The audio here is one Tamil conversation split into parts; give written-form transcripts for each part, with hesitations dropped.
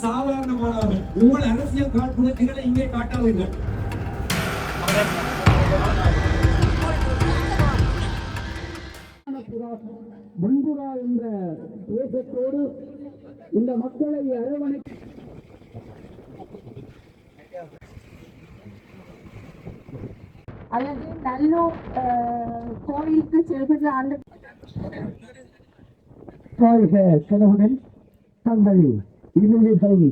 சாதாரணமானவர்கள் உங்கள் அரசியல் காழ்ப்புணர்ச்சிகளை இங்கே காட்டாதீர்கள். பண்புரா என்ற தேசத்தோடு இந்த மக்களை அரவணை அல்லது நல்லூர் கோயிலுக்கு செல்கின்ற அந்த செலவுடன் தங்கள் இறுதிகளை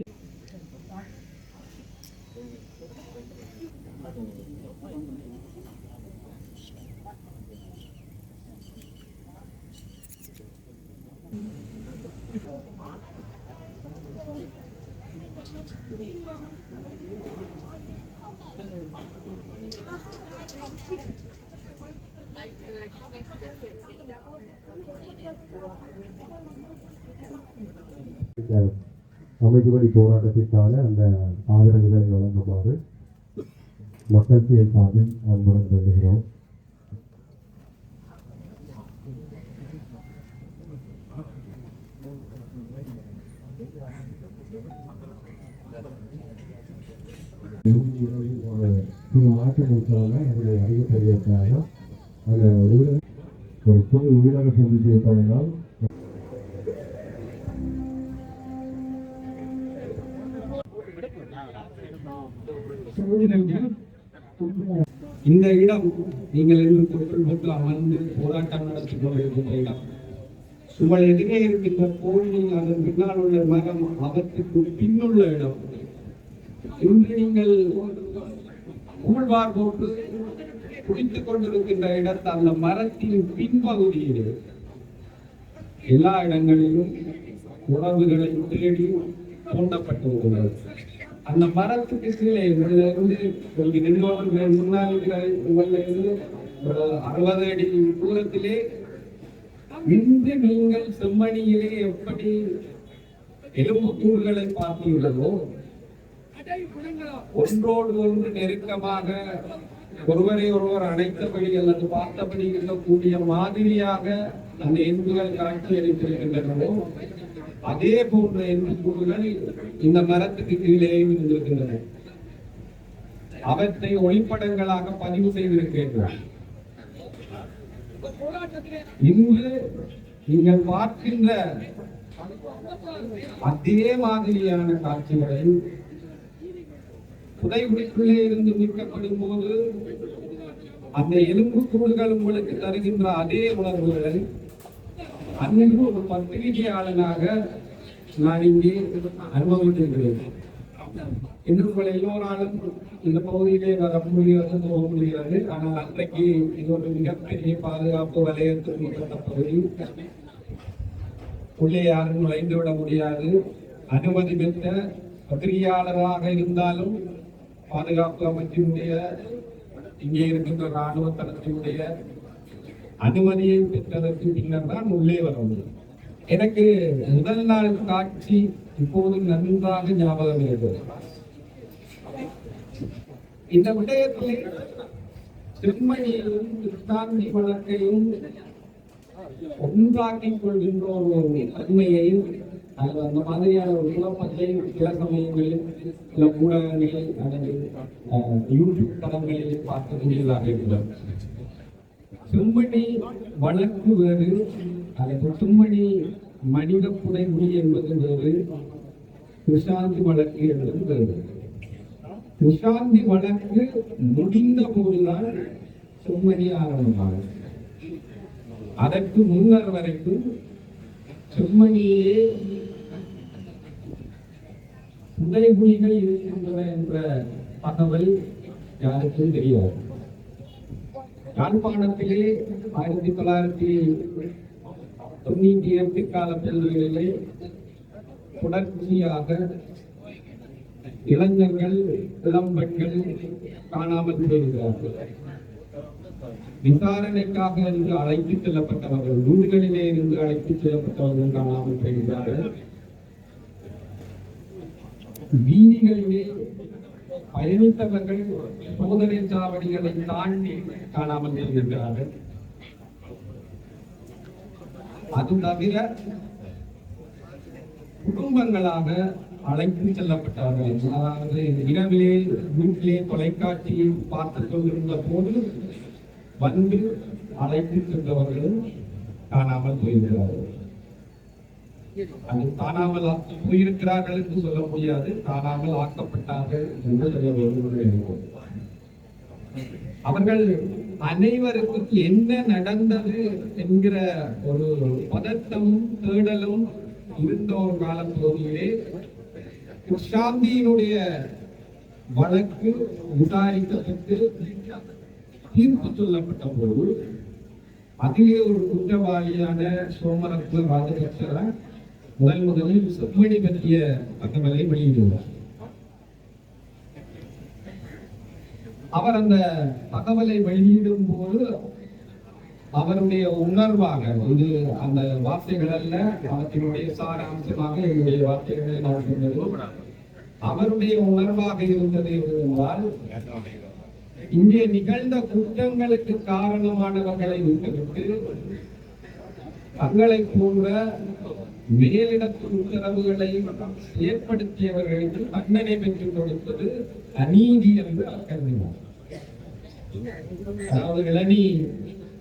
அமைதிவழி போராட்டத்திற்கான அந்த ஆதரவுகளை வழங்குமாறு மக்கள் சார்பில் அன்புடன் வருகிறோம். மாற்றங்களுக்காக அதை அறிவிப்பதற்காக அந்த ஒரு புது ஊடக சந்திப்பிருப்பதனால் இந்த இடம் நீங்கள் போட்டு அமர்ந்து போராட்டம் நடத்தி கொண்டிருக்கின்ற இடம். உங்கள் எதிரே இருக்கின்ற கோயில், அதன் பின்னால் உள்ள மரம், அவற்றுக்கு பின்னுள்ள இடம். இன்று நீங்கள் கூழ்வார் போட்டு குடித்துக் கொண்டிருக்கின்ற இடத்தில் அந்த மரத்தின் பின்பகுதியில் எல்லா இடங்களிலும் உணவுகளை தேடி தோண்டப்பட்டிருக்கிறது. அந்த மரத்துக்கு கீழே முன்னால் இருந்து 60 அடி தூரத்திலே இன்று நீங்கள் செம்மணியிலே எப்படி எலும்புக்கூறுகளை பார்த்தீர்களோ ஒன்றோடு ஒன்று நெருக்கமாக ஒருவரை ஒருவர் அணைத்தபடி அல்லது பார்த்தபடி இருக்கக்கூடிய மாதிரியாக அந்த எலும்புகள் காட்சி அளித்திருக்கின்றனவோ அதே போன்ற எலும்புக்கூறுகள் இந்த மரத்துக்கு கீழே இருந்திருக்கின்றன. அவற்றை ஒளிப்படங்களாக பதிவு செய்திருக்கின்றனர். இன்று நீங்கள் பார்க்கின்ற அதே மாதிரியான காட்சிகளை புதைகுழிக்குள்ளே இருந்து மீட்கப்படும் போது அந்த எலும்பு கூடுகள் உங்களுக்கு தருகின்ற அதே உணர்வுகளை அன்றைக்கு ஒரு பத்திரிகையாளனாக நான் இங்கே அனுபவித்திருக்கிறேன். இன்று உங்கள் எல்லோராலும் இந்த பகுதியிலே வர முடியாது, போக முடியாது. ஆனால் அன்றைக்கு இது ஒரு மிகப்பெரிய பாதுகாப்பு வலயத்தில் உட்பட்ட பகுதி. உள்ளே யாரும் நுழைந்துவிட முடியாது. அனுமதி பெற்ற பத்திரிகையாளராக இருந்தாலும் பாதுகாப்பு அமைச்சினுடைய இங்கே இருக்கின்ற இராணுவ தளத்தினுடைய அனுமதியை பெற்றதற்கு பின்னர் தான் உள்ளே வர முடியும். எனக்கு முதல் நாள் காட்சி இப்போது நன்றாக ஞாபகம் இருக்கிறது. இந்த விடயத்தில் செம்மணியையும் கிருஷ்ணாந்தி வழக்கையும் ஒன்றாக்கிக் கொள்கின்ற ஒரு தன்மையையும் அந்த மாதிரியான ஒரு குழப்பத்தை சில சமயங்களில் சில ஊடகங்களில் அல்லது யூடியூப் தளங்களில் பார்க்கக்கூடியதாக இருக்கிறது. செம்மணி வழக்கு வேறு, அல்லது செம்மணி மனித புதைகுழி என்பது வேறு, கிருஷ்ணாந்தி வழக்கு என்பது வேறு. கிருஷ்ணாந்தி வழக்கு முடிந்த போதுதான் செம்மணி ஆரம்பமாகும். அதற்கு முன்னர் வரைக்கும் செம்மணியே புதைகுழிகள் இருக்கின்றன என்ற தகவல் யாருக்கும் தெரியாது. யாழ்ப்பாணத்திலே 1998 கால பகுதிகளிலே தொடர்ச்சியாக இளைஞர்கள், இளம்பெண்கள் காணாமல் போகிறார்கள். விசாரணைக்காக என்று அழைத்துச் செல்லப்பட்டவர்கள், வீடுகளிலே இருந்து அழைத்துச் செல்லப்பட்டவர்கள் காணாமல் போகிறார்கள். வீதிகளிலே பயணித்தவர்கள் சோதனை சாவடிகளை தாண்டி காணாமல் போகிறார்கள். அது தவிர குடும்பங்களாக அழைத்து செல்லப்பட்டார்கள். அதாவது இரவிலே வீட்டிலே தொலைக்காட்சியை பார்த்துக் கொண்டிருந்த போது வந்து அழைத்து சென்றவர்களும் காணாமல் போயிருக்கிறார்கள். அது காணாமல் போயிருக்கிறார்கள் என்று சொல்ல முடியாது, காணாமல் ஆக்கப்பட்டார்கள் என்று சொல்ல வேண்டும். அவர்கள் அனைவருக்கும் என்ன நடந்தது என்கிற ஒரு பதட்டமும் தேடலும் இருந்த ஒரு காலப்பகுதியிலே சாந்தியினுடைய வழக்கு விசாரிக்கப்பட்டு தீர்ப்பு சொல்லப்பட்ட போது அதிலே ஒரு குற்றவாளியான சோமரத்ன ராஜபக்ச முதலில் செம்மணி பற்றிய தகவலை வெளியிடுவார். அவர் அந்த தகவலை வெளியிடும் போது அவருடைய உணர்வாக இது அந்த வார்த்தைகள் அல்ல, அவற்றினுடைய சாராம்சமாக என்னுடைய வார்த்தைகளை நான் சொன்னது அவருடைய உணர்வாக இருந்தது என்றால், இங்கே நிகழ்ந்த குற்றங்களுக்கு காரணமானவர்களை விட்டுவிட்டு தங்களை போன்ற மேலிடத்து உத்தரவுகளை ஏற்படுத்தியவர்களுக்கு தண்டனை பெற்றுக் கொடுப்பது அநீதி என்று கருதினார். அதாவது இளநீ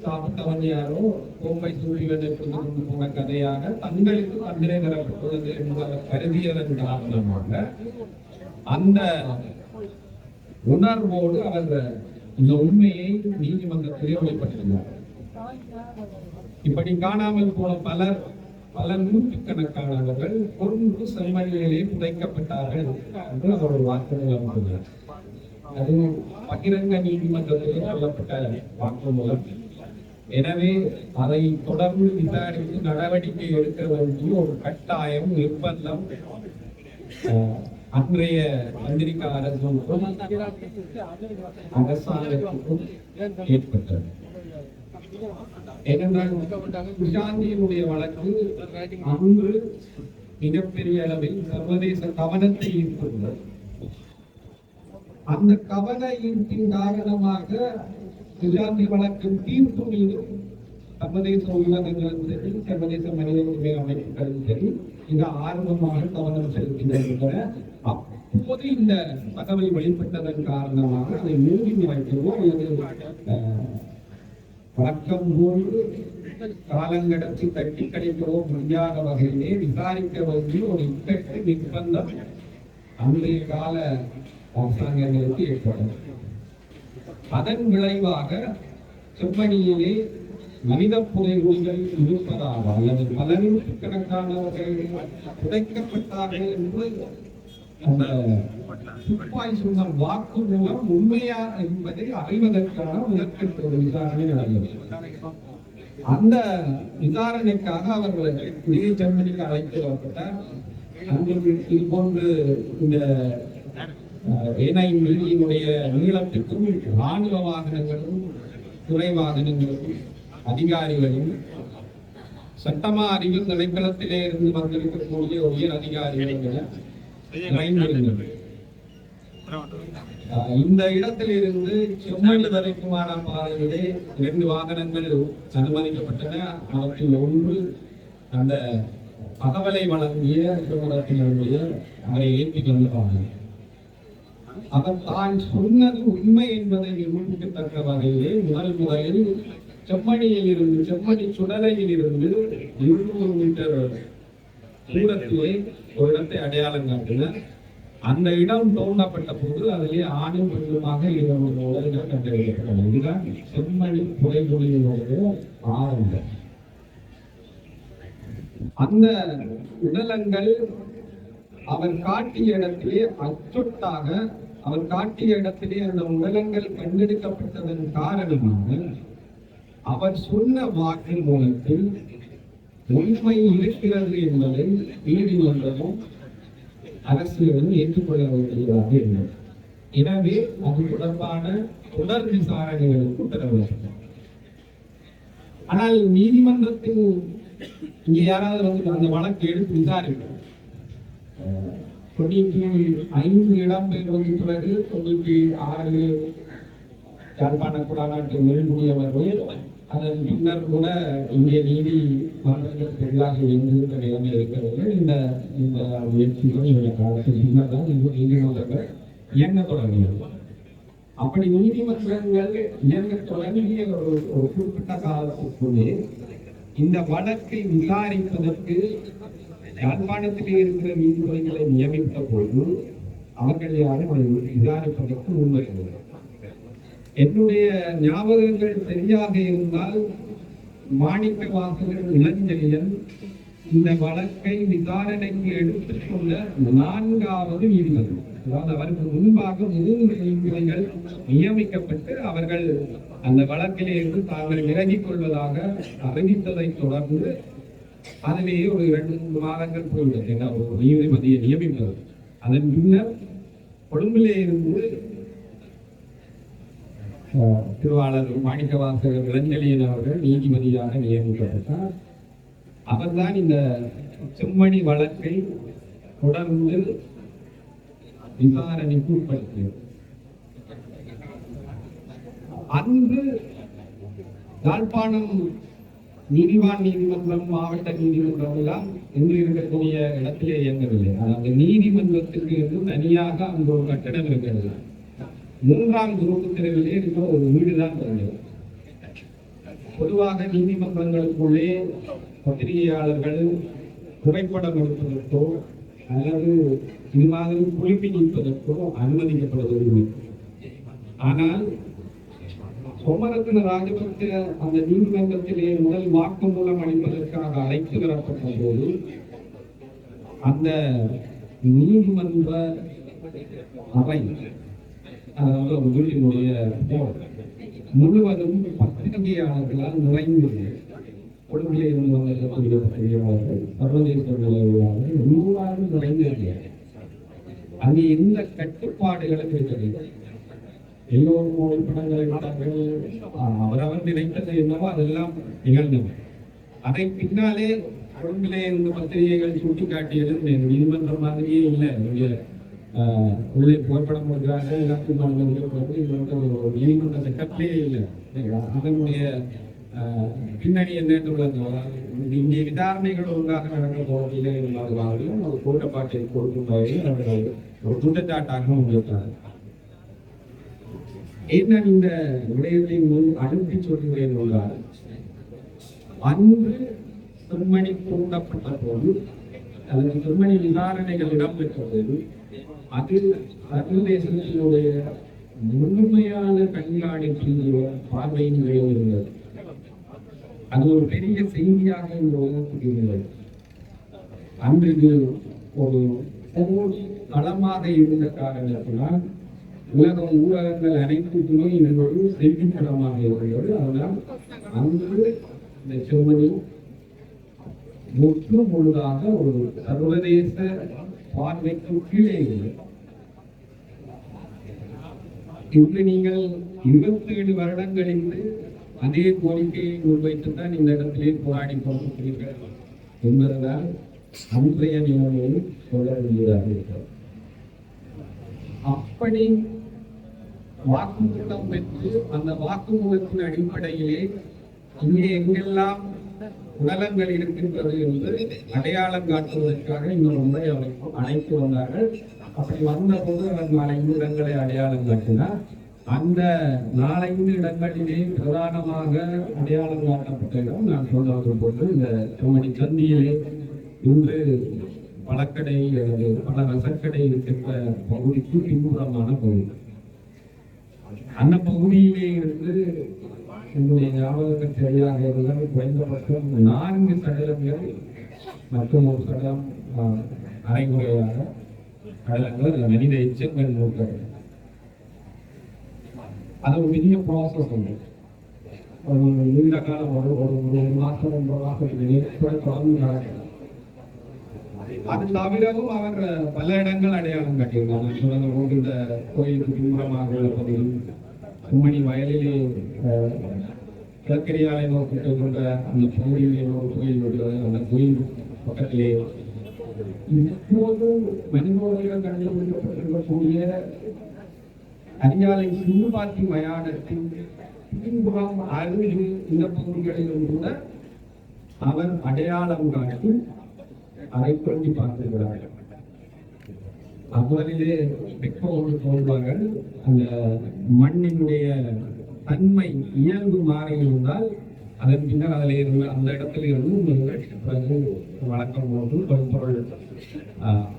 சாப்பிட்டவன் யாரோ கோம்பை சூழிவனை கொண்டு போன கதையாக தங்களுக்கு தண்டனை தரப்பட்டுள்ளது என்பதை கருதியதன் காரணமாக அந்த உணர்வோடு அவர் இந்த உண்மையை நீதிமன்றத்திலே வெளிப்படுத்தினார். இப்படி காணாமல் போன பல நூற்றுக்கணக்கானவர்கள் கொன்று செம்மணியிலே புதைக்கப்பட்டார்கள் என்று அவர் ஒரு வாக்குமூலம் சொன்னார். அது பகிரங்க நீதிமன்றத்தில் சொல்லப்பட்ட வாக்குமூலம். எனவே அதை தொடர்ந்து விசாரித்து நடவடிக்கை எடுக்க வேண்டிய ஒரு கட்டாயம் நிர்பந்தம் அன்றைய அமெரிக்க அரசாங்கத்துக்கும் ஏற்பட்டது. ஏனென்றால் சாந்தியினுடைய வழக்கு அன்று மிகப்பெரிய அளவில் சர்வதேச கவனத்தை ஈர்த்துள்ளது. அந்த கவன ஈர்ப்பின் காரணமாக சுஜாந்தி வழக்கின் தீர்ப்பு மீது சர்வதேச ஊடகங்களும் சரி, சர்வதேச மனித உரிமை அமைப்புகளும் சரி மிக ஆர்வமாக கவனம் செலுத்தின. அப்போது இந்த தகவல் வெளிப்பட்டதன் காரணமாக அதை மூடி மறைக்கவோ அல்லது வழக்கம் போன்று காலங்கடத்தி தட்டி கழிக்கவோ முடியாத வகையிலே விசாரிக்க வேண்டிய ஒரு இக்கட்டு நிர்பந்தம் அன்றைய கால அரசாங்கங்களுக்கு ஏற்படும். அதன் விளைவாக செம்மணியிலே மனித புதைகுழிகள் இருப்பதாக அல்லது பல நூற்றுக்கணக்கானவர்கள் புதைக்கப்பட்டார்கள் என்று அந்த துப்பாய் சொன்ன வாக்கு மூலம் உண்மையா என்பதை அறிவதற்கான முதற்கட்ட ஒரு விசாரணை நடந்தது. அந்த விசாரணைக்காக அவர்கள் இதே செம்மணிக்கு அழைத்து வரப்பட்டார். இது போன்று இந்த ஏனையினுடைய நீளத்திற்கும் ராணுவ வாகனங்களும் துறை வாகனங்களும் அதிகாரிகளும் சட்டமா அறிவில் நிலைக்களத்திலே இருந்து வந்திருக்கக்கூடிய உயர் அதிகாரிகள் இணைந்திருந்தது. இந்த இடத்தில் இருந்து செம்மணி வரைக்குமான பாதையிலே 2 வாகனங்கள் அனுமதிக்கப்பட்டன. அவற்றில் ஒன்று அந்த தகவலை வழங்கிய நிறுவனத்தினுடைய அவரை ஏற்றிக் கொண்டு வாகனம். அவர் தான் சொன்னது உண்மை என்பதை நிரூபிக்கத்தக்க வகையிலே முதலில் செம்மணி சுடலையில் இருந்து 200 மீட்டர் தூரத்திலே ஒரு இடத்தை அடையாளம் காட்டினார். அந்த இடம் தோண்டப்பட்ட போது அதிலே ஆணும் பெண்ணுமாக 2 உடல்கள் கண்டறியப்பட்டன. இதுதான் செம்மணி புதைகுழியினுடைய ஆரம்பம். அந்த உடலங்கள் அவர் காட்டிய இடத்திலே அச்சொட்டாக அவர் காட்டிய இடத்திலே அந்த உடலங்கள் கண்டெடுக்கப்பட்டதன் காரணமாக அவர் சொன்ன வாக்கு மூலத்தில் உண்மை இருக்கிறது என்பதை நீதிமன்றமும் அரசியலும் ஏற்றுக்கொள்ள வேண்டியதாக இருந்தது. எனவே அது தொடர்பான தொடர் விசாரணைகளுக்கு உத்தரவிடப்பட்டது. ஆனால் நீதிமன்றத்தில் இங்க யாராவது வந்து அந்த வழக்கு எடுத்து விசாரிக்கும் 95 இடம்பெயர் வந்து பிறகு 96 யாழ்ப்பாண குடாநாட்டு நெருங்குடியவர்கள் அதன் பின்னர் கூட இங்கே நீதிமன்றங்களுக்கு எதிராக எங்குகின்ற நிலைமை இருக்கிறது. இந்த இந்த முயற்சிகள் இந்த காலத்துக்கு பின்னர் தான் இந்த நீதிமன்றங்கள் இயங்க தொடங்கியது. அப்படி நீதிமன்றங்கள் இயங்க தொடங்கிய ஒரு குறிப்பிட்ட காலத்துக்குள்ளே இந்த வழக்கை விசாரிப்பதற்கு யாழ்ப்பாணத்திலே இருக்கிற நீதிபதிகளை நியமித்த போது அவர்கள் யாரும் விசாரிப்பதற்கு முன்வருகிறது. என்னுடைய ஞாபகங்கள் சரியாக இருந்தால் மாணிக்கவாசகர் இளஞ்செழியன் இந்த வழக்கை விசாரணைக்கு எடுத்துக்கொண்ட 4வது நீதிபதி. அதாவது அவருக்கு முன்பாக 3 நீதிபதிகள் நியமிக்கப்பட்டு அவர்கள் அந்த வழக்கிலே இருந்து தாங்கள் விலகிக் கொள்வதாக அறிவித்ததை தொடர்ந்து அதிலேயே ஒரு 2-3 மாதங்கள் போய்விட்டது ஒரு நீதிபதியை நியமிப்பது. அதன் பின்னர் கொழும்பிலே இருந்து திருவாளர் மாணிக்கவாசகர் இளஞ்செழியன் அவர்கள் நீதிபதியாக நியமிக்கப்பட்டார். அவர்தான் இந்த செம்மணி வழக்கை தொடர்ந்து விசாரணைக்கு உட்படுத்தியது. அன்று யாழ்ப்பாணம் நீதிவான் நீதிமன்றம், மாவட்ட நீதிமன்றம் எல்லாம் இன்று இருக்கக்கூடிய இடத்திலே இயங்கவில்லை. அதாவது நீதிமன்றத்திற்கு என்று தனியாக அங்கு ஒரு கட்டடம் இருக்கிறது. 3ஆம் குரூப் தெருவிலே இருக்கிற ஒரு வீடுதான் இருந்தது. பொதுவாக நீதிமன்றங்களுக்குள்ளே பத்திரிகையாளர்கள் புகைப்படம் எடுப்பதற்கோ அல்லது இது மாதிரி குளிப்பி நிற்பதற்கோ அனுமதிக்கப்படுவதில்லை. ஆனால் சோமரத்ன ராஜபக்ச அந்த நீதிமன்றத்திலே முதல் வாக்குமூலம் அளிப்பதற்காக அழைத்து வரப்பட்ட போது அந்த நீதிமன்ற அறை, அதாவது ஒரு வீட்டினுடைய முழுவதும் பத்திரிகையாளர்களால் நிறைந்தது. கொழும்பிலே இருந்து வந்திருக்கக்கூடிய பத்திரிகையாளர்கள், சர்வதேச நிலையாளர்கள் எல்லோரும் நிறைந்தது. அங்கே எந்த கட்டுப்பாடுகளும் இருக்கவில்லை. எல்லோரும் படங்களை விட்டார்கள். அவரவர் நினைத்தது என்னவோ அதெல்லாம் நிகழ்ந்தது. அதை பின்னாலே கொழும்பிலே இருந்து பத்திரிகைகள் சுட்டிக்காட்டியது நீதிமன்றம் மாதிரியே இல்லை. உள்ளே புகைப்படம் கொடுக்கிறார்கள், ஒரு நீதிமன்ற செட்டப்பே இல்லை. அதனுடைய பின்னணி என்னென்று இங்கே விசாரணைகள் ஒன்றாக நடக்க போவதில்லை என்பதாலும் ஒரு கூட்டப்பாட்டை கொடுக்கும் வகையில் அவர்கள் ஒரு குற்றச்சாட்டாக முன்வைத்தார். என்ன இந்த விடயத்தை முன் அனுப்பி சொல்கிறேன் என்றால், அன்று செம்மணி தூண்டப்பட்ட போது அல்லது செம்மணி விசாரணைகள் இடம்பெற்ற போது அது சர்வதேசத்தினுடைய முழுமையான கண்காணிப்பு பார்வையின் இருந்தது. அது ஒரு பெரிய செய்தியாக இந்த உலகத்துக்கு இருந்தது. அன்றைக்கு ஒரு களமாக இருந்த காரணத்தினால் உலக ஊடகங்கள் அனைத்துக்குமே இது ஒரு செய்திப்படமாக இருந்தது. அதனால் அன்று இந்த செம்மணி முற்று முழுதாக ஒரு சர்வதேச பார்வைக்கு கீழே இல்லை. இன்று நீங்கள் 27 வருடங்களில் அதே கோரிக்கையை முன்வைத்துத்தான் இந்த இடத்திலே போராடி கொண்டிருக்கிறீர்கள் என்பதனால் அன்றைய நிலைமையை சொல்ல வேண்டியதாக இருக்கிறது. அப்படி வாக்குமூலம் பெற்று அந்த வாக்குமூலத்தின் அடிப்படையிலே இங்கே எங்கெல்லாம் உடலங்கள் இருக்கின்றது என்று அடையாளம் காட்டுவதற்காக இன்னொரு முறை அழைத்து வந்தார்கள். அப்படி வந்தபோது அவர் 4 இடங்களை அடையாளம் காட்டினார். அந்த 4 இடங்களிலே பிரதானமாக அடையாளம் காட்டப்பட்ட இடம் நான் சொல்ல போது இந்த செம்மணி சந்தியிலே இன்று பழக்கடை அல்லது பல ரசக்கடை இருக்கின்ற பகுதிக்கு பின்புறமான பகுதி. அந்த பகுதியிலே இருந்து என்னுடைய ஞாபகங்கள் சரியாக இருந்தால் குறைந்தபட்சம் 4 சடலங்கள் மற்றும் ஒரு சடலம் அரைமுறையாக சடலங்கள் மனித எச்சங்கள் நோக்கிறது. அது ஒரு பெரிய ப்ராசஸ் உண்டு. நீண்ட காலம் ஒரு மாதம் 1 மாதத்துக்கு தொடர்ந்து நடக்கிறது. அது தவிரவும் அவர் பல இடங்கள் அடையாளம் காட்டியிருந்தார். இந்த கோயிலுக்கு பின்புறமாக உள்ள பகுதியில் செம்மணி வயலிலே கிழக்கரியாலை நோக்கி கொண்ட அந்த பகுதியிலே ஒரு கோயில் இருக்கிறது. அந்த கோயில் பக்கத்திலே இப்போது மனிதர்கள் கண்டுபிடிக்கப்பட்டிருக்கக்கூடிய அரியாலை சிந்துபாத்தி மயானத்தின் பின்புறம் அருகு இந்த பகுதிகளிலும் கூட அவர் அடையாளம் காட்டி அதை கொண்டு பார்த்திருக்கிறார்கள். அவரிலே பெற்றோர்கள் சொல்வார்கள், அந்த மண்ணினுடைய தன்மை இயல்பு மாறி இருந்தால் அதன் பின்னர் அதில் இருந்து அந்த இடத்துல இருந்து வழக்கம் போது தொல்பொருள்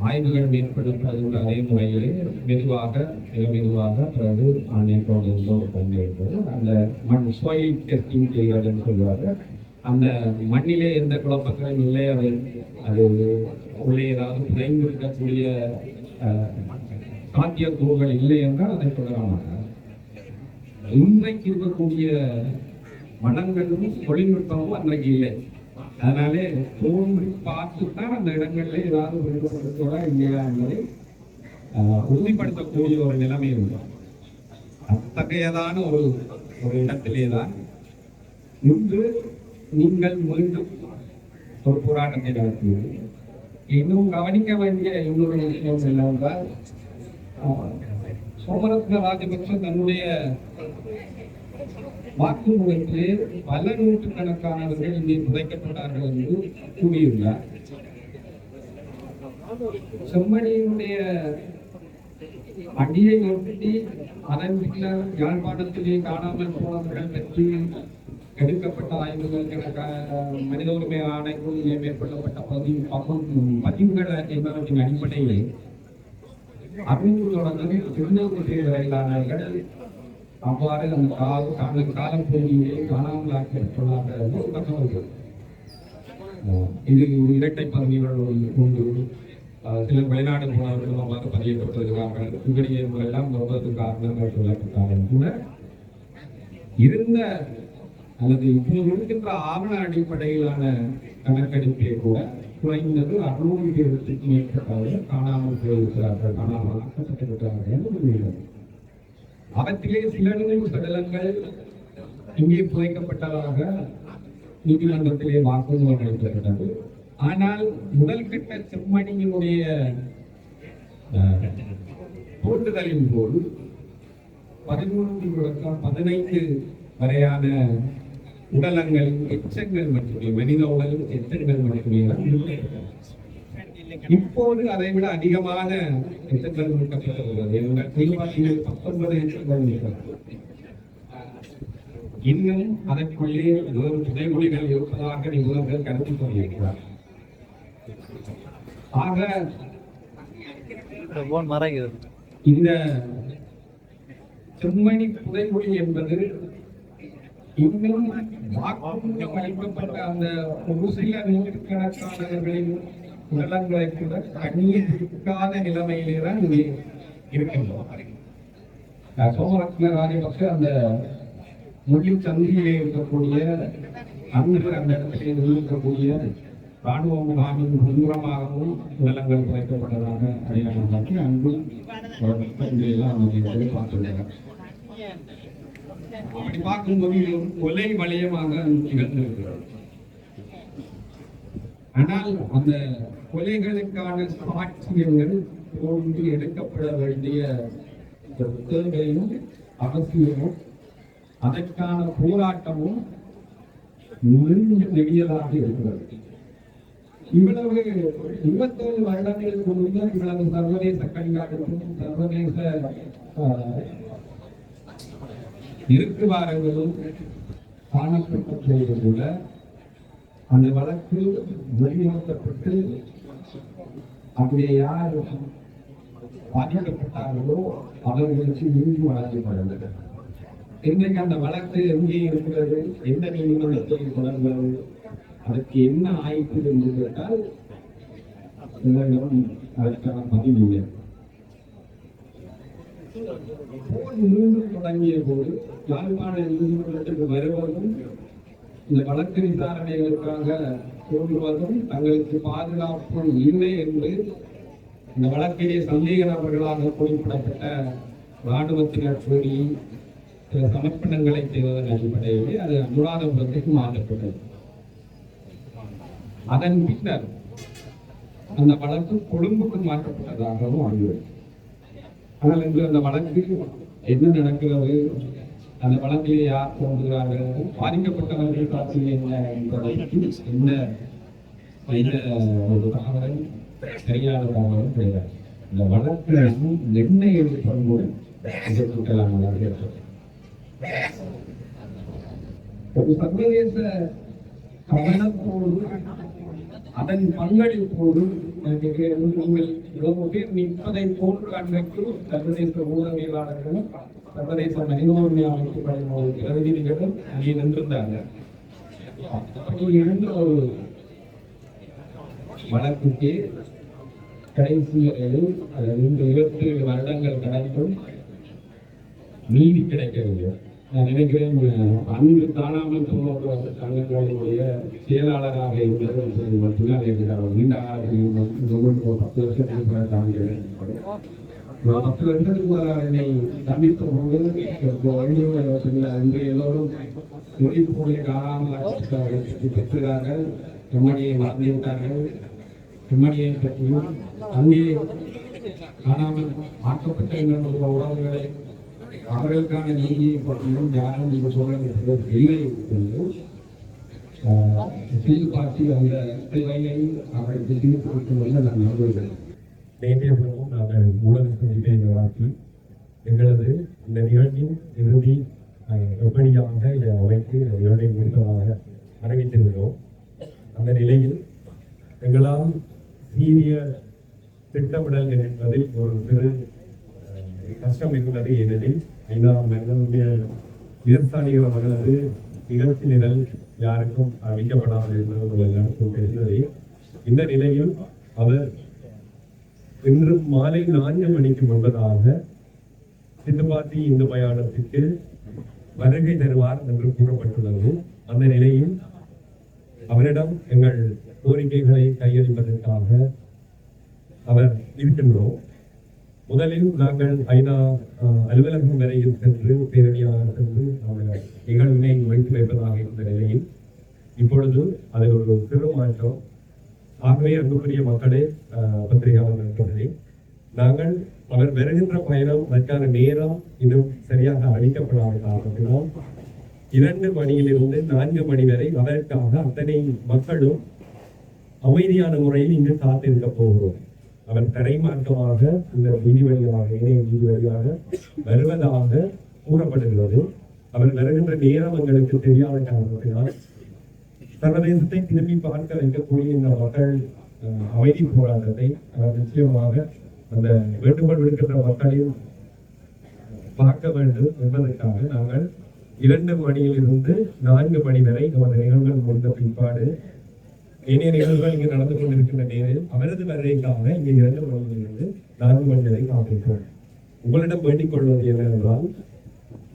ஆய்வுகள் மேற்படுத்துகின்ற அதே முறையிலே மிக மெதுவாக பிறகு ஆணையத்தோடு ஒரு தன்மை இருந்தது. அந்த மண் சாயில் டெஸ்டிங் செய்கிறதுன்னு சொல்லுவார்கள். அந்த மண்ணிலே எந்த குழப்பங்களும் இல்லை, அது உள்ளே ஏதாவது புதைந்து இருக்கக்கூடிய சாத்தியக்கூறுகள் இல்லை என்றால் அதை தொடரமாக இன்றைக்கு இருக்கக்கூடிய வளங்களும் தொழில்நுட்பமும் அன்றைக்கு இல்லை. அதனாலே தோன்றி பார்த்துத்தான் அந்த இடங்களில் ஏதாவது விருப்பப்படுத்தோட இல்லையா என்பதை உறுதிப்படுத்தக்கூடிய ஒரு நிலைமை உண்டு. அத்தகையதான ஒரு இடத்திலேதான் இன்று நீங்கள் மீண்டும் ஒரு போராட்டத்தை நடத்துவீர்கள். இன்னும் கவனிக்க வேண்டிய இன்னொரு விஷயம் என்னவென்றால், சோமரத்ன ராஜபக்ஷ தன்னுடைய வாக்குமூலத்திலே பல நூற்றுக்கணக்கானவர்கள் இங்கே புதைக்கப்பட்டார்கள் என்று கூறியுள்ளார். செம்மணியினுடைய அடியை ஒட்டி அதன் பின்னர் யாழ்ப்பாணத்திலே காணாமல் போனவர்கள் பற்றி எடுக்கப்பட்ட ஆய்வுகள் மனித உரிமை ஆணைக்குள் மேற்கொள்ளப்பட்ட பதிவுகள் என்பவற்றின் அடிப்படையில் 600 தொடர்ந்து 200 பேர் வரையிலானவர்கள் அவ்வாறு அந்த காலம் பகுதியிலே காணாமல் ஆக்கப்பட்டுள்ளார்கள் என்று ஒரு தகவல்கள். இது இரட்டை பதவிகள் உண்டு. சில வெளிநாடு போனவர்கள் அவ்வாறு பதியப்பட்டிருக்கிறார்கள். இவர்கள் எல்லாம் வருவதற்கு காரணங்கள் சொல்லப்பட்டாலும் கூட இருந்த அல்லது இப்போது இருக்கின்ற ஆவண அடிப்படையிலான கணக்கெடுப்பே கூட குறைந்தது 600 பேருக்கு மேற்பட்டவர்கள் காணாமல் போயிருக்கிறார்கள், காணாமல் ஆக்கப்பட்டிருக்கிறார்கள் என்று கூறுகிறது. அவற்றிலே சில நூறு சடலங்கள் இங்கே புதைக்கப்பட்டதாக நீதிமன்றத்திலே வாக்குமூலம் அளிக்கப்பட்டது. ஆனால் முதல் கட்ட செம்மணியினுடைய போட்டுதலின் போது 15 வரையான உடலங்கள், எச்சங்கள் மட்டுமே, மனித உடல் எச்சங்கள் மட்டுமே. இப்போது அதை விட அதிகமான எச்சங்கள் மீட்கப்பட்டுள்ளது. 19 எச்சங்கள் மீட்கப்பட்டது. இன்னும் அதற்குள்ளே வேறு புதைகுழிகள் இருப்பதாக நிபுணர்கள் கருத்தில் கொண்டிருக்கிறார். ஆக இந்த செம்மணி புதைகுழி என்பது இன்னும் வாக்குமூலம் அளிக்கப்பட்ட அந்த ஒரு சில நூற்றுக்கணக்கானவர்களின் உடலங்களை கூட கண்ணீர் இருக்காத நிலைமையிலே தான் இங்கே இருக்கின்றோம். சோமரத்ன ராஜபக்ஷ அந்த முள்ளின் சந்தியிலே இருக்கக்கூடிய அந்த இடத்திலே இருக்கக்கூடிய ராணுவ முகாமின் முன்புறமாகவும் உடலங்கள் குறைக்கப்பட்டதாக அடையாளம் காட்டி அன்பும் எல்லாம் பார்த்துள்ளனர். அப்படி பார்க்கும்போது கொலை வளையமாக நிகழ்ந்திருக்கிறது. ஆனால் அந்த கொலைகளுக்கான சாட்சியங்கள் தோன்றி எடுக்கப்பட வேண்டிய தேவையும் அவசியமும் அதற்கான போராட்டமும் நெடியதாக இருக்கிறது. இவ்வளவு 27 வருடங்களுக்கு முன்பு இவ்வளவு சர்வதேச கண்காணிப்பும் சர்வதேச இருக்குவாரங்களும் காணப்பட்ட போது கூட அந்த வழக்கு வெளிநடத்தப்பட்டு அப்படியே யார் பாதிக்கப்பட்டார்களோ அவர்களுக்கு நீதி வழங்கப்படவில்லை. இன்றைக்கு அந்த வழக்கு எங்கே இருக்கிறது, எந்த நீதிமன்றத்தில் தொடர்கிறது, அதற்கு என்ன ஆயிற்று என்று கேட்டால் அதற்கான பதிவு இல்லை. மீண்டும் தொடங்கிய போது யாழ்ப்பாண நீதிமன்றத்திற்கு வருவதும் இந்த வழக்கு விசாரணைகளுக்காக தோன்றுவதும் தங்களுக்கு பாதுகாப்பு இல்லை என்று இந்த வழக்கிலே சந்தேக நபர்களாக குறிப்பிடப்பட்ட இராணுவத்தினர் கூறி சில சமர்ப்பணங்களை செய்வதன் அடிப்படையிலே அது அனுராதபுரத்துக்கு மாற்றப்பட்டது. அதன் பின்னர் அந்த வழக்கு கொழும்புக்கு மாற்றப்பட்டதாகவும் அறிவு. ஆனால் இன்று அந்த வழக்கு என்ன நடக்கிறது, அந்த வழக்கிலே யார் தோன்றுகிறார்கள், பாதிக்கப்பட்டவர்கள் காட்சியில் என்ன என்பதை என்ன ஒரு தகவலை சரியான தகவலும் கிடையாது. இந்த வழக்கு நிர்ணய பண்பு ஒரு சர்வதேச கவனத்தோடு அதன் பங்களிப்போடு உங்கள் இவ்வளவு பேர் நிற்பதை போன்று அன்றைக்கு சர்வதேச ஊடகவியலாளர்களும் சர்வதேச மனித உரிமை அமைப்புகளின் ஒரு பிரதிநிதிகளும் அங்கே நின்றிருந்தாங்க. அப்படி இருந்த ஒரு வழக்குக்கு கடைசி 27 வருடங்கள் கடந்தும் நீதி கிடைக்கவில்லை. நான் நினைக்கிறேன் அங்கு காணாமல் போன சங்கங்களுடைய செயலாளராக இருந்தது மட்டும்தான் இருக்கிறார். நீண்ட காலத்துக்கு 10 வருஷத்துக்கு தாங்கிறேன். 10 வருஷத்துக்கு என்னை சந்தித்த போது அங்கு எல்லோரும் முடிவு போல காணாமல் பெற்றார்கள், செம்மணியை மறந்துவிட்டார்கள். செம்மணியை பற்றியும் அங்கே காணாமல் ஆக்கப்பட்ட எங்களுடைய உறவுகளை அவர்களுக்கான நீதியை பற்றியும் யாரும் இந்த சூழலை இல்லை என்று பார்த்து அந்த தேவையை அவர்களுக்கு தீர்த்து கொடுக்கும் என்று நான் நம்புகிறேன். நேற்றைய தினமும் நாங்கள் ஊடக சந்திப்பை நடாத்தி எங்களது இந்த நிகழ்ச்சியின் இறுதி எப்படியாக இதை அமைத்து நிகழ்வை முடித்ததாக அறிவித்திருக்கிறோம். அந்த நிலையில் எங்களால் சீரிய திட்டமிடல் என்பதில் ஒரு சிறு கஷ்டம் இருந்தது. ஏனெனில் எங்களுடைய விவசாயிகள் அவர்களது நிகழ்ச்சி நிரல் யாருக்கும் அறிவிக்கப்படாது என்பது எல்லாருக்கும் தெரிந்ததே. இந்த நிலையில் அவர் இன்று மாலை 4 மணிக்கு முன்பதாக சிந்துபாத்தி இந்து மயானத்திற்கு வருகை தருவார் என்று கூறப்பட்டுள்ளது. அந்த நிலையில் அவரிடம் எங்கள் கோரிக்கைகளை கையளிப்பதற்காக அவர் இருக்கின்றோம். முதலில் நாங்கள் ஐநா அலுவலகம் வரையில் சென்று பேரணியாக சென்று அவர்கள் நிகழ்வினை வைத்து வைப்பதாக இருந்த நிலையில் இப்பொழுது அதில் ஒரு சிறு மாற்றம். ஆகவே அன்புக்குரிய மக்களே, பத்திரிகையாளர் நண்பர்களே, நாங்கள் அவர் வருகின்ற பயணம் அதற்கான நேரம் இன்னும் சரியாக அளிக்கப்படாத காரணத்தினால் 2 மணியிலிருந்து 4 மணி வரை அதற்காக அத்தனை மக்களும் அமைதியான முறையில் இங்கு காத்திருக்க போகிறோம். அவர் தரைமாற்றமாக இந்த வீதி வழியாக இணைய வீதி வழியாக வருவதாக கூறப்படுகிறது. அவர் வருகின்ற நேரம் எங்களுக்கு தெரியாத காரணத்தினால் சர்வதேசத்தை திரும்பி பார்க்க வைக்கக்கூடிய இந்த மக்கள் அமைதி போராட்டத்தை அவர் நிச்சயமாக அந்த வேண்டுகோள் விடுக்கின்ற மக்களையும் பார்க்க வேண்டும் என்பதற்காக நாங்கள் 2 மணியிலிருந்து 4 மணி வரை நமது நிகழ்வுகள் முடிந்த பின்பாடு இணைய நிகழ்வுகள் இங்கு நடந்து கொண்டிருக்கின்ற நேரில் அவரது வருகைக்காக இங்கே 2 மணியிலிருந்து 4 மணி வரை காத்திருக்கிறோம். உங்களிடம் வேண்டிக் கொள்வது என்னவென்றால்,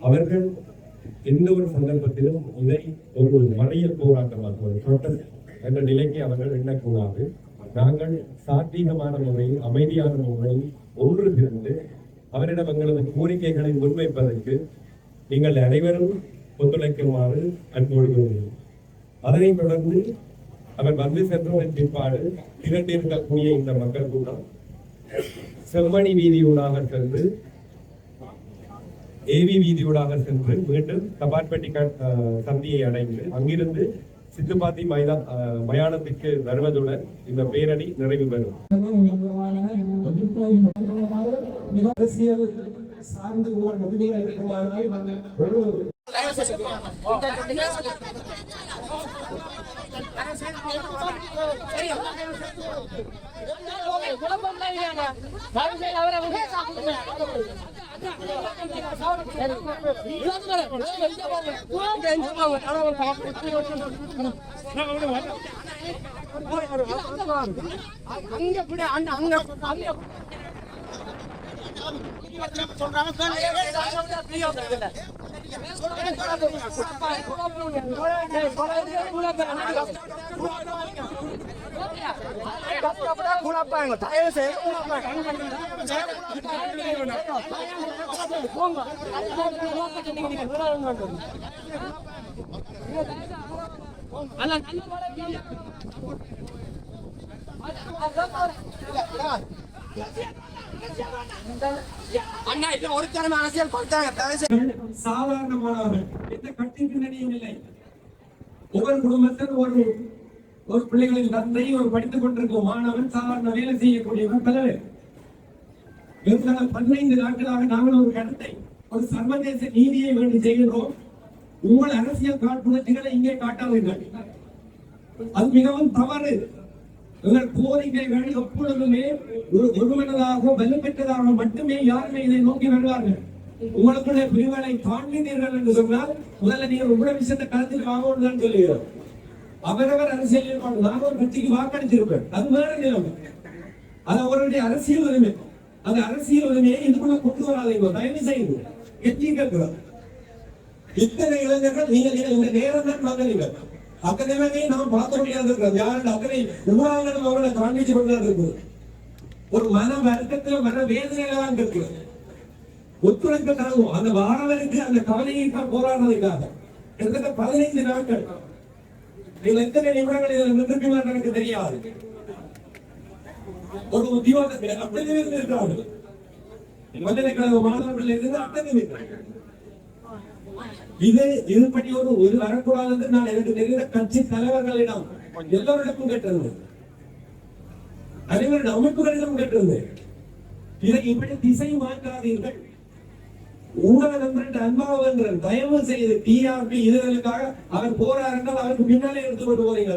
அவர்கள் எந்த ஒரு சந்தர்ப்பத்திலும் இதை ஒரு மறியல் போராட்டமாக என்ற நிலைக்கு அவர்கள் எண்ணக்கூடாது. நாங்கள் சாத்தியமான முறையில் அமைதியான முறையில் ஒன்று திரண்டு அவரிடம் எங்களது கோரிக்கைகளை முன்வைப்பதற்கு நீங்கள் அனைவரும் ஒத்துழைக்குமாறு அன்போடு கூறுகிறோம். அதனைத் தொடர்ந்து அவர் வந்து சென்றதன் பிற்பாடு திரண்டிருக்கக்கூடிய இந்த மக்கள் கூட்டம் செம்மணி வீதியூடாக சென்று ஏவி வீதியூடாக சென்று மீண்டும் தபாட்பட்டி சந்தியை அடைந்து அங்கிருந்து சித்துப்பாத்தி மயானத்துக்கு வருவதுடன் இந்த பேரணி நிறைவு பெறும். அரசியல் சார்ந்து இருக்குமானால் அண்ணா இல்ல ஒரு தரம் அரசியல் கொடுத்தாங்க. சாதாரணமானவர்கள், எந்த கட்டி பின்னணியும் இல்லை. ஒவ்வொரு குடும்பத்தில் ஒரு பிள்ளைகளின் தந்தை ஒரு படித்துக் கொண்டிருக்கும் மாணவன், சாதாரண வேலை செய்யக்கூடியவர், பலர். 15 நாட்களாக நாங்கள் ஒரு கருத்தை, ஒரு சர்வதேச நீதியை வேண்டி செய்கிறோம். உங்கள் அரசியல் காழ்ப்புணர்ச்சிகளை இங்கே காட்டாதீர்கள், அது மிகவும் தவறு. எங்கள் கோரிக்கைகள் எப்பொழுதுமே ஒருமனதாக வலுப்பெற்றதாக மட்டுமே யாருமே இதை நோக்கி வருவார்கள். உங்களுக்குள்ள பிரிவுகளை காண்கிறீர்கள் என்று சொன்னால் முதல்ல நீங்கள் உங்களை விஷயத்தை கருத்தில் வாங்கணும் சொல்லுகிறோம். அவரவர் அரசியலில் நாங்கள் ஒரு கட்சிக்கு வாக்களித்திருப்பேன், அது வேற நிலைமை. அது அவருடைய அரசியல் உரிமை. அந்த அரசியல் உரிமையை இதுக்குள்ள கொண்டு வராதீங்க, தயவு செய்து. கேட்கிறோம், இத்தனை இளைஞர்கள் நீங்கள் இந்த நேரம் தான் வாங்குறீர்கள். அக்கறையை நாம் பார்க்க முடியாது இருக்கிறது. யாருடைய அக்கறை நிர்வாகங்களும் அவர்களை காண்பிச்சு கொண்டுதான் இருக்குது. ஒரு மன வருத்தத்துல மன வேதனையில தான் இருக்கு. ஒத்துழைப்பு தரவும் அந்த வாரவருக்கு அந்த கவலையை போராடுறதுக்காக கிட்டத்தட்ட 15 நாட்கள் நீங்கள் எத்தனை நிமிடங்கள் இதில் நின்றுக்குமாறு எனக்கு தெரியாது. ஒரு உத்தியோகத்தை அத்தனை பேர் இருக்கிறார்கள். பல்கலைக்கழக மாணவர்கள் இருந்து அத்தனை பேர் இதுபடி ஒரு வரக்கூடாது என்று நான் எனக்கு தெரிந்த கட்சி தலைவர்களிடம் எல்லோரிடமும் கேட்டிருந்தேன், அனைவருடைய அமைப்புகளிடம் கேட்டிருந்தேன். இதை இப்படி திசை மாற்றாதீர்கள். ஊடக நண்பர்கள் அன்பாக தயவு செய்து டிஆர்பி இதுகளுக்காக அவர் போராடினால் அவருக்கு பின்னாலே எடுத்து கொண்டு போறீங்க.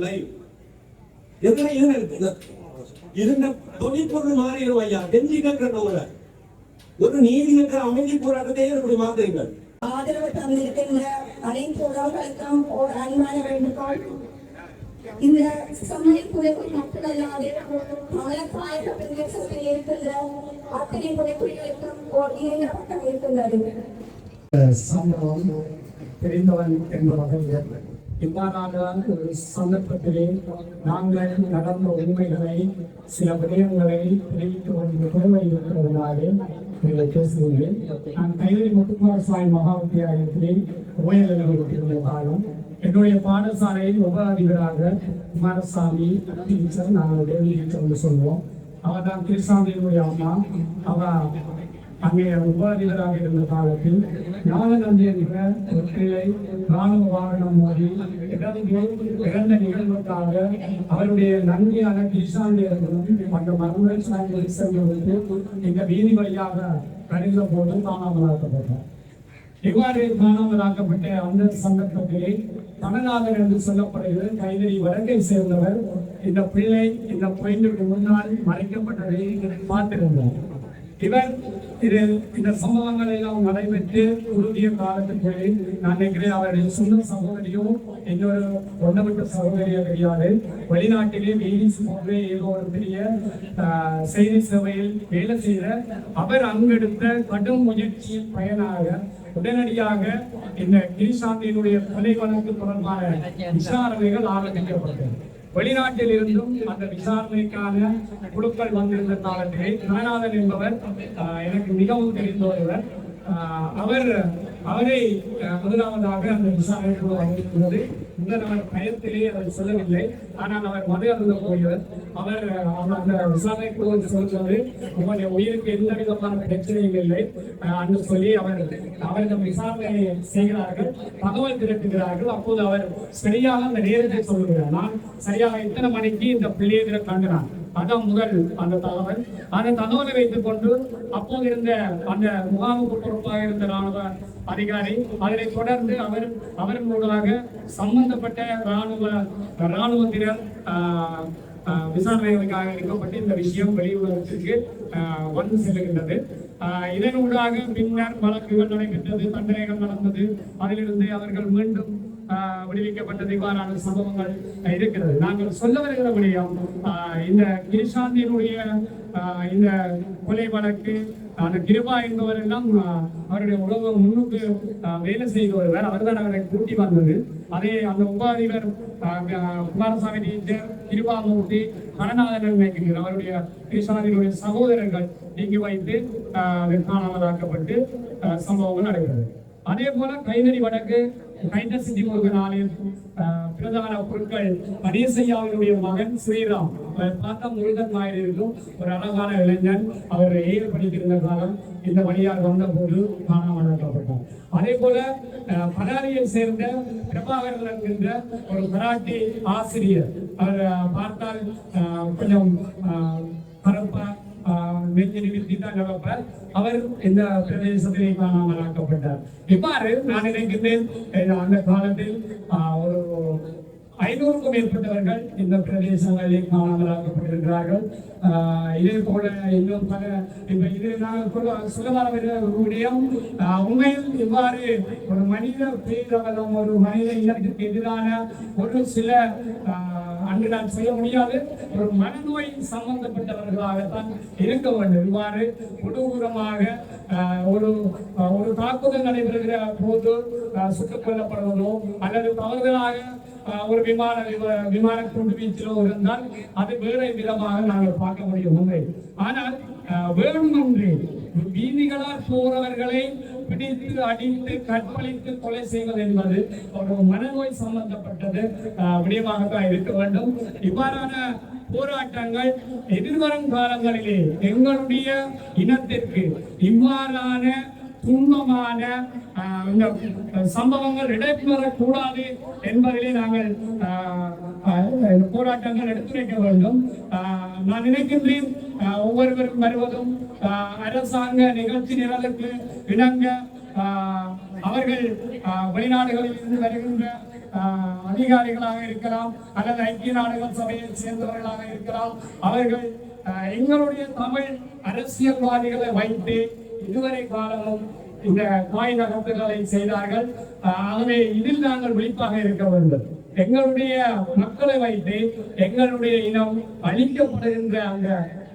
இருந்த தொழிற்பொருள் மாறிடும் ஐயா. கெஞ்சி கேட்கிற ஒரு நீதி கேட்கிற அமைதி போராட்டத்தை இப்படி மாற்றுங்கள். ஆதரவு தந்திருக்கின்ற அனைத்து உறவுகளுக்கும் ஒரு அன்பான வேண்டுகோள். இந்த சமயம் குறைவு மக்கள் அல்லாது மலப்பாய பிரதேசத்தில் இருக்கின்ற அத்தனை குறைப்புகளுக்கும் ஒரு இணைய பக்கம் இருக்கின்றது. சம்பவம் தெரிந்தவன் என்ற வகையில் இவ்வாறான ஒரு சந்தர்ப்பத்திலே நாங்கள் நடந்த உண்மைகளை, சில விடயங்களை தெரிவிக்க வேண்டிய தேவை இருக்கிறதுனாலே பேசுகிறேன். நான் கைதை முத்துக்குமார் சாய் மகா வித்தியாலயத்திலே உபயநிலையிருக்கின்ற காலம் என்னுடைய பாடசாலையில் உப அதிபராக குமாரசாமி டீச்சர், நாங்கள் தேவி டீச்சர் சொல்லுவோம். அவர் தான் கிருஷ்ணாவினுடைய அம்மா. அவர் அங்கே உபாதிகராக இருந்த காலத்தில் ஞானநந்தி என்ற ஒரு பிள்ளை ராணுவ வாகனம் மோதி இறந்த நிகழ்வுக்காக அவருடைய நன்மையான கிருஷ்ணாந்தியர்களும் அந்த மரங்கள் செல்வதற்கு இந்த வீதி வழியாக கடிந்த போது காணாமலாக்கப்பட்டார். இவ்வாறு காணாமலாக்கப்பட்ட அந்த சந்தர்ப்பத்திலே தனநாதர் என்று சொல்லப்படுகிற கைதறி வழக்கை சேர்ந்தவர் இந்த பிள்ளை இந்த பெண்ணுக்கு முன்னால் மறைக்கப்பட்டதை பார்த்திருந்தார். இவர் இந்த சம்பவங்கள் எல்லாம் நடைபெற்று உறுதிய காலத்துக்குள்ளே நான் நினைக்கிறேன் அவருடைய சொந்த சகோதரியோ இன்னொரு ஒன்றப்பட்ட சகோதரியோ கிடையாது. வெளிநாட்டிலே பிபிசி போன்ற ஏதோ ஒரு பெரிய செய்தி சேவையில் வேலை செய்த அவர் அங்கெடுத்த கடும் முயற்சியின் பயனாக உடனடியாக இந்த கிரிசாந்தியினுடைய கொலை வழக்கு தொடர்பான விசாரணைகள் ஆரம்பிக்கப்பட்டது. வெளிநாட்டில் இருந்தும் அந்த விசாரணைக்கான குழுக்கள் வந்திருந்த காலத்திலே கனநாதன் என்பவர் எனக்கு மிகவும் தெரிந்த ஒருவர். அவரை முதலாவதாக அந்த விசாரணை குழு வந்திருக்கிறது. அவர் பயத்திலே அதை சொல்லவில்லை, ஆனால் அவர் மது அருந்தக்கூடியவர். அவர் அந்த விசாரணை குழு சொல்வது உங்களுடைய உயிருக்கு எந்த விதமான பிரச்சனையும் இல்லை என்று சொல்லி அவர் இந்த விசாரணையை செய்கிறார்கள், தகவல் திரட்டுகிறார்கள். அப்போது அவர் சரியாக அந்த நேரத்தை சொல்லுகிறார். நான் சரியாக இத்தனை மணிக்கு இந்த பிள்ளையை கண்டான், அதான் முதல் அந்த தகவல். அந்த தகவலை வைத்துக் கொண்டு அப்போது இருந்த அந்த முகாமுக்கு பொறுப்பாக இருந்த ராணுவ அதிகாரி அதனை தொடர்ந்து அவரின் மூலமாக சம்பந்தப்பட்ட ராணுவத்தினர் விசாரணைகளுக்காக எடுக்கப்பட்டு இந்த விஷயம் வெளியுறவுக்கு வந்து செல்கின்றது. இதனூடாக பின்னர் வழக்குகள் நடைபெற்றது, தண்டனைகள் நடந்தது. அதிலிருந்து அவர்கள் மீண்டும் விடுவிக்கப்பட்டது. இவ்வாறான சம்பவங்கள் இருக்கிறது. நாங்கள் சொல்ல வருகிற விடயம், இந்த கிரிசாந்தியினுடைய இந்த கொலை வழக்கு அந்த கிருபா என்பவர் எல்லாம் அவருடைய உலக முன்னுக்கு வேலை செய்து வருவார். அவர்தான் அவரை கூட்டி வந்தது. அதே அந்த உபாதிபர் குமாரசாமி டீச்சர், கிருபாமூர்த்தி, கனநாதன் வைக்கின்ற அவருடைய கிருஷ்ணாவினுடைய சகோதரர்கள் இங்கு வைத்து காணாமலாக்கப்பட்டு சம்பவங்கள் நடைபெறுகிறது. அதே போல கைதறி வழக்கு கைதசித்தி முருகன் ஆலயம் பிரதான பொருட்கள் பனேசையாவினுடைய மகன் ஸ்ரீராம் பார்த்தா முருகன் மாதிரி இருக்கும். ஒரு அழகான இளைஞன். அவர் ஏழு படிக்கிற காலம் இந்த வழியாக வந்த போது காணாமலாக்கப்பட்டார். அதே போல படாரியை சேர்ந்த பிரபாகரன் என்கின்ற ஒரு மராட்டி ஆசிரியர். அவர் பார்த்தால் கொஞ்சம் கருப்பா நெஞ்சு நிமித்தி தான் நடப்பார். அவர் இந்த பிரதேசத்திலே காணாமலாக்கப்பட்டார். இவ்வாறு நான் நினைக்கிறேன் அந்த காலத்தில் ஒரு 500க்கும் மேற்பட்டவர்கள் இந்த பிரதேசங்களில் காணாமலாக்கப்பட்டிருக்கிறார்கள். இதே போல இன்னும் பல இது நாங்கள் சொல்லக்கூடிய உண்மையில் இவ்வாறு ஒரு மனித பேரவலம் ஒரு மனித இனத்திற்கு எதிரான ஒரு சில அன்று நான் செய்ய முடியாது ஒரு மனநோய் சம்பந்தப்பட்டவர்களாகத்தான் இருக்க வேண்டும். இவ்வாறு கொடூரமாக ஒரு ஒரு தாக்குதல் நடைபெறுகிற போது சுட்டுக் கொல்லப்படுவதோ அல்லது தவறுதலாக ஒரு விமான குண்டு வீச்சிலோ இருந்தால் அது வேறு விதமாக நாங்கள் பார்க்க முடியும் உண்மை. ஆனால் வேண்டுமென்றே வீதிகளால் போறவர்களை பிடித்து அடித்து கற்பழித்து கொலை செய்வது என்பது ஒரு மனநோய் சம்பந்தப்பட்டது விடயமாகத்தான் இருக்க வேண்டும். இவ்வாறான போராட்டங்கள் எதிர்வரும் காலங்களிலே எங்களுடைய இனத்திற்கு இவ்வாறான துன்பமான சம்பவங்கள் இடம்பெறக்கூடாது என்பதிலே நாங்கள் போராட்டங்கள் எடுத்துரைக்க வேண்டும். நான் நினைக்கின்றேன் ஒவ்வொருவரும் வருவதும் அரசாங்க நிகழ்ச்சி நிரலுக்கு இணங்க அவர்கள் வெளிநாடுகளில் இருந்து வருகின்ற அதிகாரிகளாக இருக்கலாம் அல்லது ஐக்கிய நாடுகள் சபையை சேர்ந்தவர்களாக இருக்கலாம். அவர்கள் எங்களுடைய தமிழ் அரசியல்வாதிகளை வைத்து இதுவரை காலமும் இந்த காய் நகர்த்துகளை செய்தார்கள். ஆகவே இதில் நாங்கள் விழிப்பாக இருக்க வேண்டும். எங்களுடைய மக்களை வைத்து எங்களுடைய இனம் அழிக்கப்படுகின்ற அந்த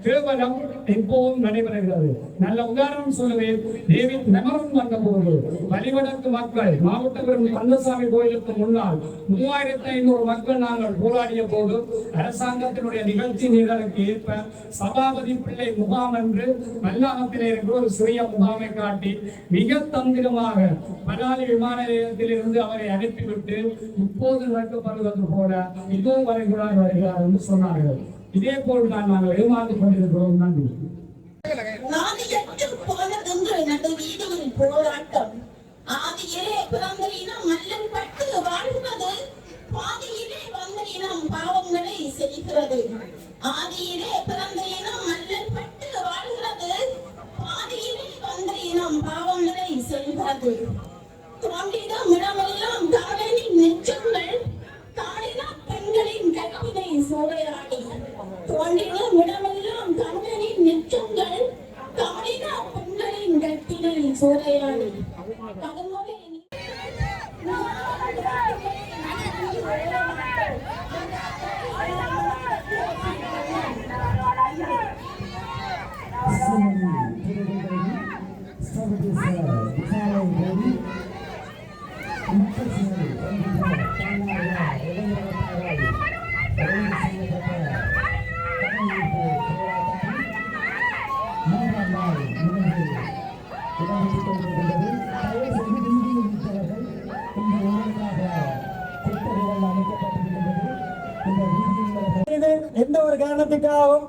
கேவலம் எப்போதும் நடைபெறுகிறது. நல்ல உதாரணம் சொல்லுவேன். டேவிட் மெமரன் வந்த போது வழிவடக்கு மக்கள் மாவட்டபுரம் கந்தசாமி கோயிலுக்கு முன்னால் 3500 மக்கள் நாங்கள் போராடிய போது அரசாங்கத்தினுடைய நிகழ்ச்சி நிரலுக்கு ஏற்ப சபாபதி பிள்ளை முகாம் என்று மல்லாகத்தில் இருக்கிற ஒரு சிறிய முகாமை காட்டி மிக தந்திரமாக பலாலி விமான நிலையத்தில் இருந்து அவரை அனுப்பிவிட்டு இப்போது நடக்கப்படுவது போல இதுவும் வரைகுடார் வருகிறார் என்று சொன்னார்கள். இதே போல் தான் நாங்கள் ஏமாந்து கொண்டிருக்கிறோம். நன்றி. போராட்டம் ஆதியிலே பிறந்த இனம் மல்லன் பட்டு வாழ்கிறது, பாதியிலே வந்த இனம் பாவங்களை செய்கிறது. ஆதியிலே பிறந்த இனம் மல்லன் பட்டு வாழ்கிறது, பாதியிலே வந்த இனம் பாவங்களை செய்கிறது. தோன்றிடம் இடமெல்லாம் தாழனின் நெஞ்சங்கள் தாழினா பெண்களின் கற்பினை சோழையாடி. தோன்றிடும் இடமெல்லாம் தமிழனின் நெஞ்சங்கள் தாழினா பெண்களின் கற்பினை சோழையாடி. எந்த ஒரு காரணத்துக்காகவும்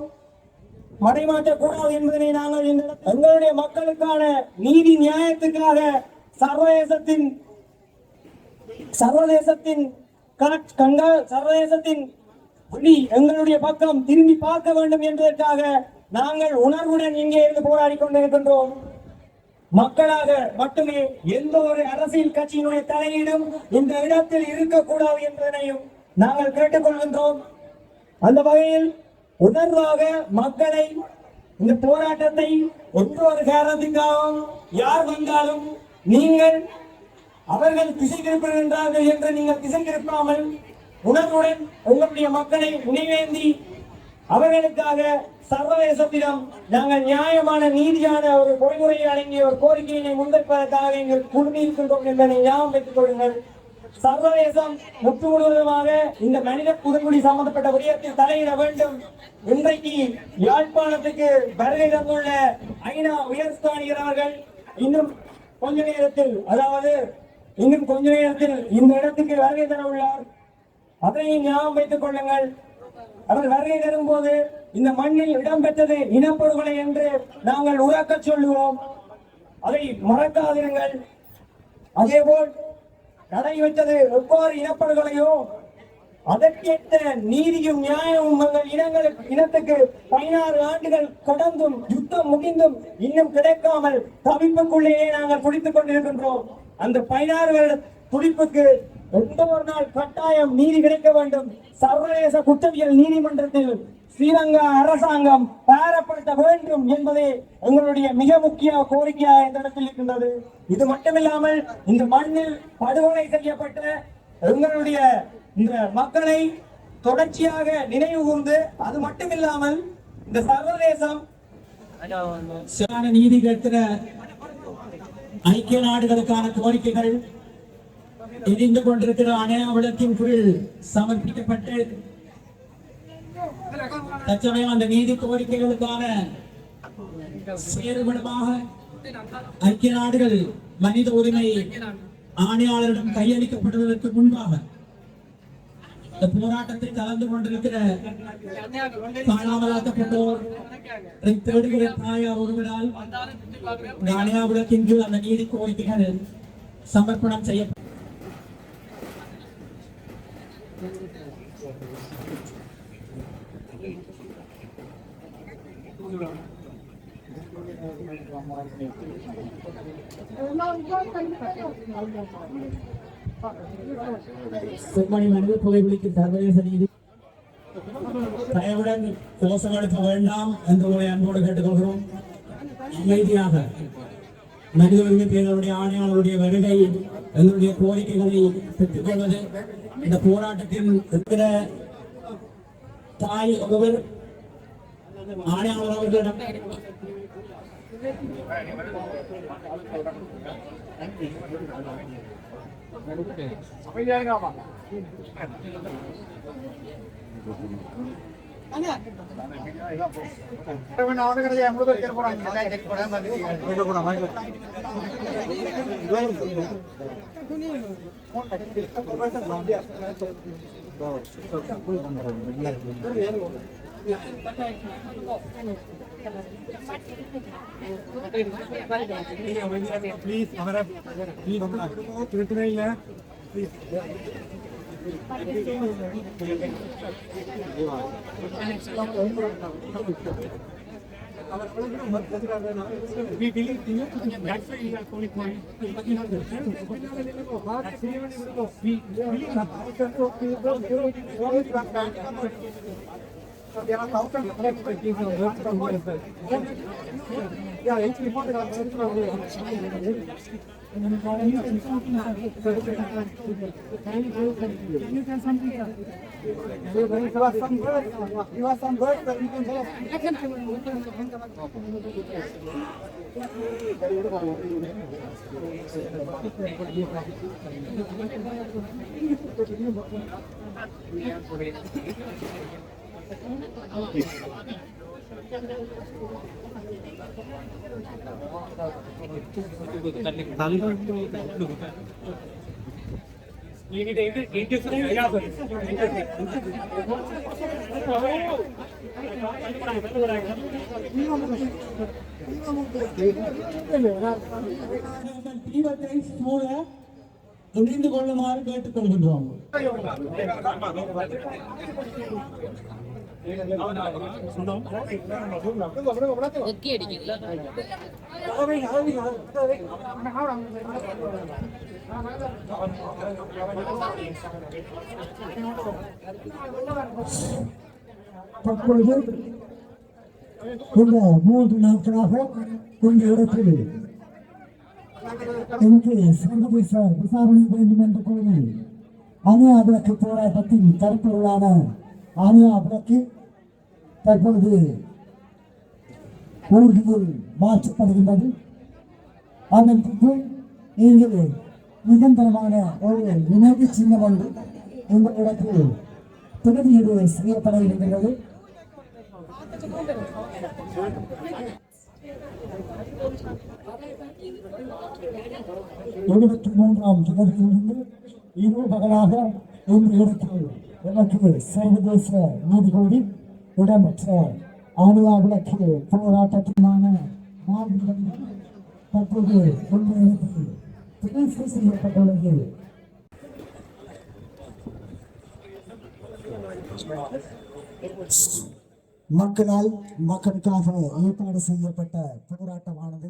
மடைமாற்றக்கூடாது என்பதனை நாங்கள் எங்களுடைய மக்களுக்கான நீதி நியாயத்துக்காக சர்வதேசத்தின் வழி எங்களுடைய பக்கம் திரும்பி பார்க்க வேண்டும் என்பதற்காக நாங்கள் உணர்வுடன் இங்கே இருந்து போராடி கொண்டிருக்கின்றோம். மக்களாக மட்டுமே எந்த ஒரு அரசியல் கட்சியினுடைய தலையீடும் இந்த இடத்தில் இருக்கக்கூடாது என்பதனையும் நாங்கள் கேட்டுக்கொள்கின்றோம். அந்த வகையில் உணர்வாக மக்களை இந்த போராட்டத்தை எந்த ஒரு காரணத்துக்காகவும் யார் வந்தாலும் நீங்கள் அவர்கள் திசை திருப்புகின்றார்கள் என்று நீங்கள் திசை திருப்பாமல் உணர்வுடன் உங்களுடைய மக்களை நினைவேந்தி அவர்களுக்காக சர்வதேசத்திடம் நாங்கள் நியாயமான நீதியான ஒரு பொறிமுறையை அடங்கிய ஒரு கோரிக்கையினை முன்வைப்பதற்காக எங்கள் குழுமியிருக்கின்றோம் என்பதை ஞாபகம் வைத்துக் கொள்ளுங்கள். சர்வதேசம் முற்று முழுவதுமாக இந்த மனித புதுக்குடி சம்பந்தப்பட்ட விடயத்தில் தலையிட வேண்டும். இன்றைக்கு யாழ்ப்பாணத்துக்கு வருகை தந்துள்ள ஐநா உயர்ஸ்தானிகர் அவர்கள் இன்னும் கொஞ்ச நேரத்தில் இந்த இடத்துக்கு வருகை தர உள்ளார். அதனை ஞாபகம் வைத்துக் கொள்ளுங்கள். அவர் வருகை தரும்போது இந்த மண்ணில் இடம்பெற்றது இனப்படுகொலை என்று நாங்கள் உறக்க சொல்லுவோம். அதை மறக்காதிருங்கள். அதேபோல் நடைபெற்றது எவ்வாறு இனப்படுகொலையோ அதற்கேற்ற நீதியும் நியாயமும் எங்கள் இனத்துக்கு 16 ஆண்டுகள் கடந்தும் யுத்தம் முடிந்தும் இன்னும் கிடைக்காமல் தவிப்புக்குள்ளேயே நாங்கள் துடித்துக் கொண்டிருக்கின்றோம். அந்த 16 வருட துடிப்புக்கு எந்த ஒரு நாள் கட்டாயம் நீதி கிடைக்க வேண்டும். சர்வதேச குற்றவியல் நீதிமன்றத்தில் ஸ்ரீலங்கா அரசாங்கம் பாரப்படுத்த வேண்டும் என்பதே எங்களுடைய மிக முக்கிய கோரிக்கையாக இந்த இடத்தில் இருக்கின்றது. இது மட்டுமில்லாமல் இந்த மண்ணில் படுகொலை செய்யப்பட்ட எங்களுடைய இந்த மக்களை தொடர்ச்சியாக நினைவு கூர்ந்து, அது மட்டுமில்லாமல் இந்த சர்வதேசம் நீதி கேட்கிற ஐக்கிய நாடுகளுக்கான கோரிக்கைகள் எரிந்து கொண்டிருக்கிற அணையாவிடத்தின் கீழ் சமர்ப்பிக்கப்பட்டு தற்சமயம் அந்த நீதி கோரிக்கைகளுக்கான செயல்படமாக ஐக்கிய நாடுகள் மனித உரிமை ஆணையாளரிடம் கையளிக்கப்படுவதற்கு முன்பாக இந்த போராட்டத்தில் கலந்து கொண்டிருக்கிற காணாமலாக்கப்பட்டோர் தேடுகிற தாயார் ஒருவரால் ஆணையாவிடத்தின் கீழ் அந்த நீதி கோரிக்கைகள் சமர்ப்பணம் செய்ய செம்மணி மனித புகைப்பிடிக்கு சர்வதேச நீதி தயவுடன் கோஷம் எடுக்க வேண்டாம் என்று உங்களை அன்போடு கேட்டுக்கொள்கிறோம். அமைதியாக மனித உரிமை பேரவருடைய ஆணையாளருடைய வருகை எங்களுடைய கோரிக்கைகளை பெற்றுக் கொள்வது இந்த போராட்டத்தில் இருக்கிற தாய் ஒருவர் ஆணையாளர் அவர்களிடம் புரிந்து கொள்ளுமாறு கேட்டுக்கொள்கின்றோம். தற்பொழுது இந்த 3 நாட்களாக இந்த இடத்தில் எனக்கு சர்வதேச விசாரணை வேண்டும் என்று கூறி அணியா விளக்கு போராட்டத்தின் கருப்பொருளான அணியா விளக்கு தற்பொழுது ஊர்தியில் மாற்றப்படுகின்றது. அதற்கு நீங்கள் நிரந்தரமான ஒரு நினைவு சின்னம் ஒன்று உங்களிடத்தில் தொகுதியீடு செய்யப்பட இருக்கின்றது. 73ஆம் தொகுதியிலிருந்து இரு பகலாக இன்று இடத்தில் எனக்கு சர்வதேச நீதிபதி இடம்பெற்ற ஆணியா விளக்கு போராட்டத்தினான மாநிலம் தற்போது உண்மையிலிருந்து தெரிவு செய்யப்பட்டுள்ளது. மக்களால் மக்களுக்காக ஏற்பாடு செய்யப்பட்ட போராட்டமானது